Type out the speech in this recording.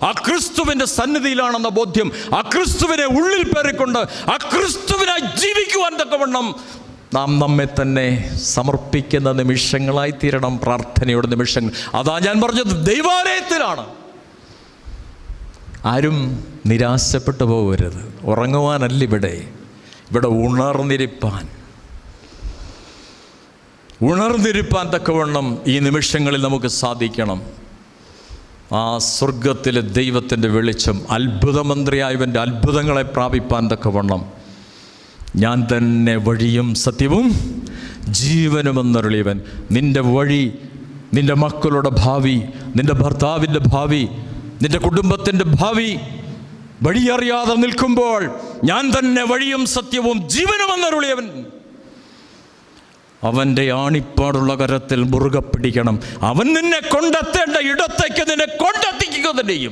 ആ ക്രിസ്തുവിൻ്റെ സന്നിധിയിലാണെന്ന ബോധ്യം, ആ ക്രിസ്തുവിനെ ഉള്ളിൽ പേറിക്കൊണ്ട് ആ ക്രിസ്തുവിനായി ജീവിക്കുവാൻ തക്കവണ്ണം നാം നമ്മെ തന്നെ സമർപ്പിക്കുന്ന നിമിഷങ്ങളായി തീരണം. പ്രാർത്ഥനയുടെ നിമിഷങ്ങൾ. അതാ ഞാൻ പറഞ്ഞത്, ദൈവാലയത്തിലാണ്. ആരും നിരാശപ്പെട്ടു പോകരുത്. ഉറങ്ങുവാനല്ല ഇവിടെ ഉണർന്നിരിപ്പാൻ തക്കവണ്ണം ഈ നിമിഷങ്ങളിൽ നമുക്ക് സാധിക്കണം. ആ സ്വർഗത്തിലെ ദൈവത്തിൻ്റെ വെളിച്ചം, അത്ഭുതമന്ത്രിയായവൻ്റെ അത്ഭുതങ്ങളെ പ്രാപിപ്പാൻ തക്കവണ്ണം ഞാൻ തന്നെ വഴിയും സത്യവും ജീവനുമെന്നരുളിയവൻ. നിൻ്റെ വഴി, നിൻ്റെ മക്കളുടെ ഭാവി, നിൻ്റെ ഭർത്താവിൻ്റെ ഭാവി, നിൻ്റെ കുടുംബത്തിൻ്റെ ഭാവി വഴിയറിയാതെ നിൽക്കുമ്പോൾ ഞാൻ തന്നെ വഴിയും സത്യവും ജീവനുമെന്നരുളിയവൻ. അവൻ്റെ ആണിപ്പാടുള്ള കരത്തിൽ മുറുകെ പിടിക്കണം. അവൻ നിന്നെ കൊണ്ടെത്തേണ്ട ഇടത്തേക്ക് നിന്നെ കൊണ്ടെത്തിക്കുക തന്നെ ചെയ്യും.